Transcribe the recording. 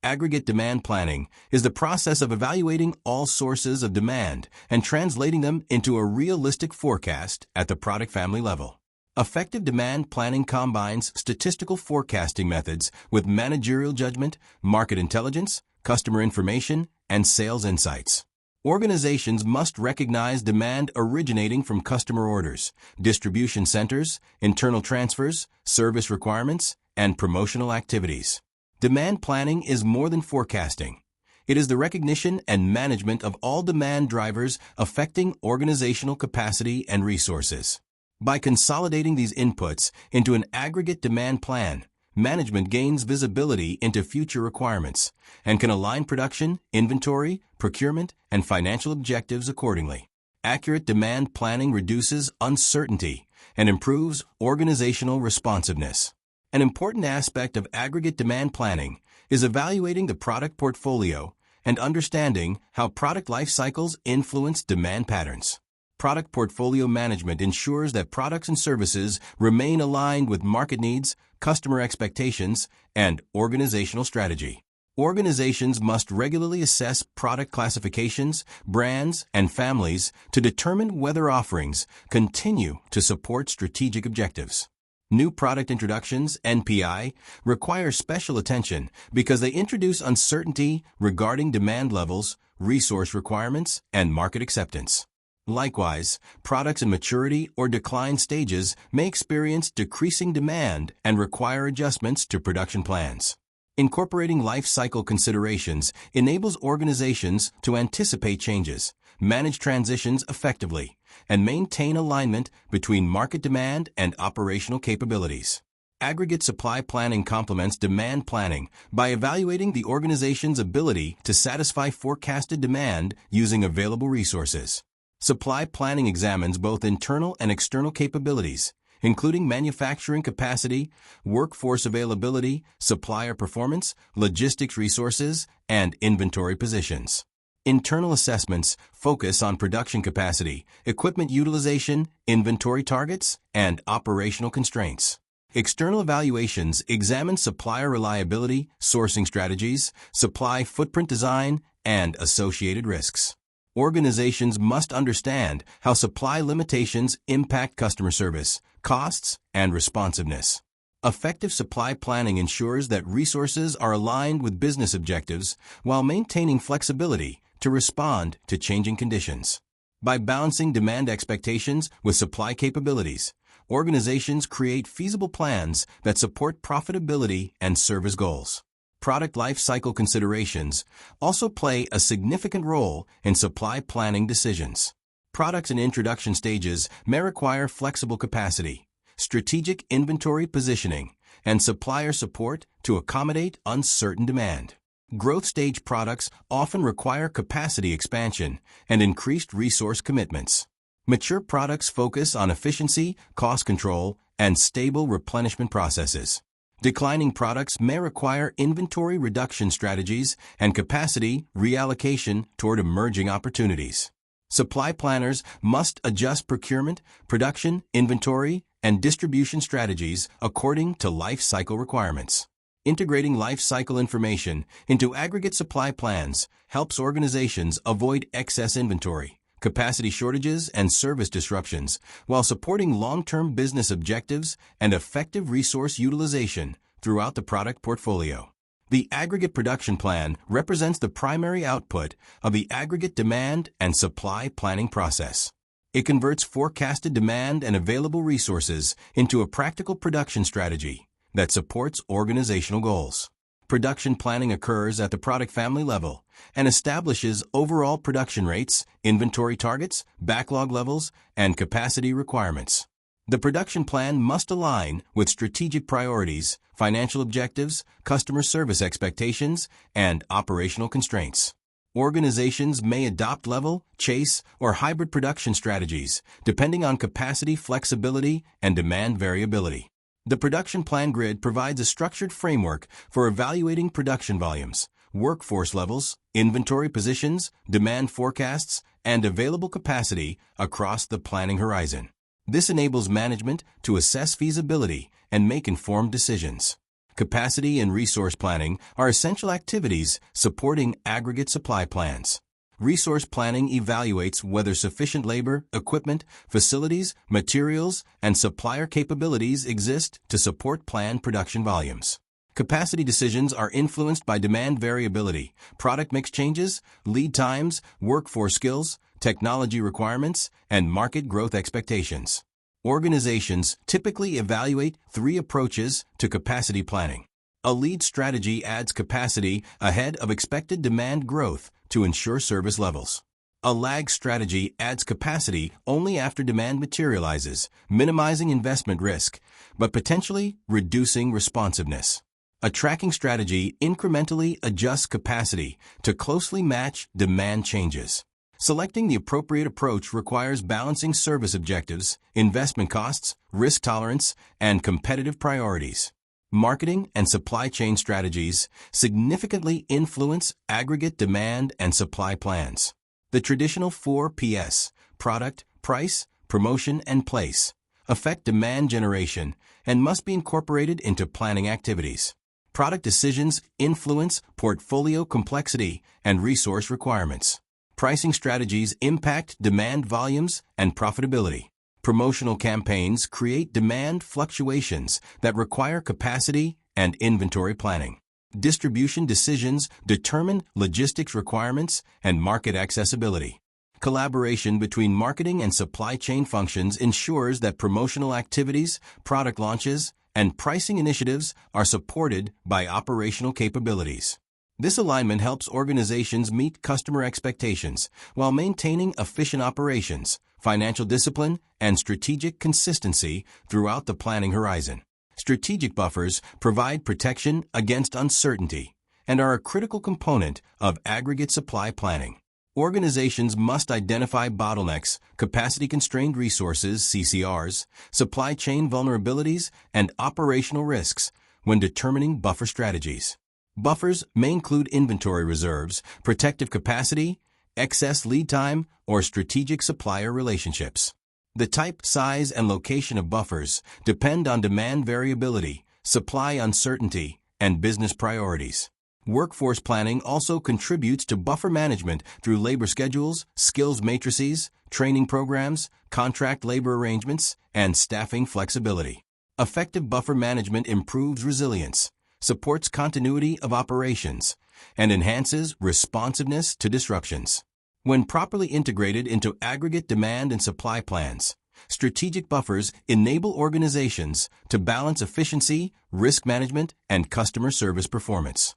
Aggregate demand planning is the process of evaluating all sources of demand and translating them into a realistic forecast at the product family level. Effective demand planning combines statistical forecasting methods with managerial judgment, market intelligence, customer information, and sales insights. Organizations must recognize demand originating from customer orders, distribution centers, internal transfers, service requirements, and promotional activities. Demand planning is more than forecasting. It is the recognition and management of all demand drivers affecting organizational capacity and resources. By consolidating these inputs into an aggregate demand plan, management gains visibility into future requirements and can align production, inventory, procurement, and financial objectives accordingly. Accurate demand planning reduces uncertainty and improves organizational responsiveness. An important aspect of aggregate demand planning is evaluating the product portfolio and understanding how product life cycles influence demand patterns. Product portfolio management ensures that products and services remain aligned with market needs, customer expectations, and organizational strategy. Organizations must regularly assess product classifications, brands, and families to determine whether offerings continue to support strategic objectives. New product introductions, NPI, require special attention because they introduce uncertainty regarding demand levels, resource requirements, and market acceptance. Likewise, products in maturity or decline stages may experience decreasing demand and require adjustments to production plans. Incorporating life cycle considerations enables organizations to anticipate changes, manage transitions effectively, and maintain alignment between market demand and operational capabilities. Aggregate supply planning complements demand planning by evaluating the organization's ability to satisfy forecasted demand using available resources. Supply planning examines both internal and external capabilities, including manufacturing capacity, workforce availability, supplier performance, logistics resources, and inventory positions. Internal assessments focus on production capacity, equipment utilization, inventory targets, and operational constraints. External evaluations examine supplier reliability, sourcing strategies, supply footprint design, and associated risks. Organizations must understand how supply limitations impact customer service, costs, and responsiveness. Effective supply planning ensures that resources are aligned with business objectives while maintaining flexibility to respond to changing conditions. By balancing demand expectations with supply capabilities, organizations create feasible plans that support profitability and service goals. Product life cycle considerations also play a significant role in supply planning decisions. Products in introduction stages may require flexible capacity, strategic inventory positioning, and supplier support to accommodate uncertain demand. Growth stage products often require capacity expansion and increased resource commitments. Mature products focus on efficiency, cost control, and stable replenishment processes. Declining products may require inventory reduction strategies and capacity reallocation toward emerging opportunities. Supply planners must adjust procurement, production, inventory, and distribution strategies according to life cycle requirements. Integrating life cycle information into aggregate supply plans helps organizations avoid excess inventory, capacity shortages, and service disruptions while supporting long-term business objectives and effective resource utilization throughout the product portfolio. The aggregate production plan represents the primary output of the aggregate demand and supply planning process. It converts forecasted demand and available resources into a practical production strategy that supports organizational goals. Production planning occurs at the product family level and establishes overall production rates, inventory targets, backlog levels, and capacity requirements. The production plan must align with strategic priorities, financial objectives, customer service expectations, and operational constraints. Organizations may adopt level, chase, or hybrid production strategies depending on capacity flexibility and demand variability. The production plan grid provides a structured framework for evaluating production volumes, workforce levels, inventory positions, demand forecasts, and available capacity across the planning horizon. This enables management to assess feasibility and make informed decisions. Capacity and resource planning are essential activities supporting aggregate supply plans. Resource planning evaluates whether sufficient labor, equipment, facilities, materials, and supplier capabilities exist to support planned production volumes. Capacity decisions are influenced by demand variability, product mix changes, lead times, workforce skills, technology requirements, and market growth expectations. Organizations typically evaluate 3 approaches to capacity planning. A lead strategy adds capacity ahead of expected demand growth to ensure service levels. A lag strategy adds capacity only after demand materializes, minimizing investment risk, but potentially reducing responsiveness. A tracking strategy incrementally adjusts capacity to closely match demand changes. Selecting the appropriate approach requires balancing service objectives, investment costs, risk tolerance, and competitive priorities. Marketing and supply chain strategies significantly influence aggregate demand and supply plans. The traditional 4 Ps, product, price, promotion, and place, affect demand generation and must be incorporated into planning activities. Product decisions influence portfolio complexity and resource requirements. Pricing strategies impact demand volumes and profitability. Promotional campaigns create demand fluctuations that require capacity and inventory planning. Distribution decisions determine logistics requirements and market accessibility. Collaboration between marketing and supply chain functions ensures that promotional activities, product launches, and pricing initiatives are supported by operational capabilities. This alignment helps organizations meet customer expectations while maintaining efficient operations, financial discipline, and strategic consistency throughout the planning horizon. Strategic buffers provide protection against uncertainty and are a critical component of aggregate supply planning. Organizations must identify bottlenecks, capacity-constrained resources, CCRs, supply chain vulnerabilities, and operational risks when determining buffer strategies. Buffers may include inventory reserves, protective capacity, excess lead time, or strategic supplier relationships. The type, size, and location of buffers depend on demand variability, supply uncertainty, and business priorities. Workforce planning also contributes to buffer management through labor schedules, skills matrices, training programs, contract labor arrangements, and staffing flexibility. Effective buffer management improves resilience, supports continuity of operations, and enhances responsiveness to disruptions. When properly integrated into aggregate demand and supply plans, strategic buffers enable organizations to balance efficiency, risk management, and customer service performance.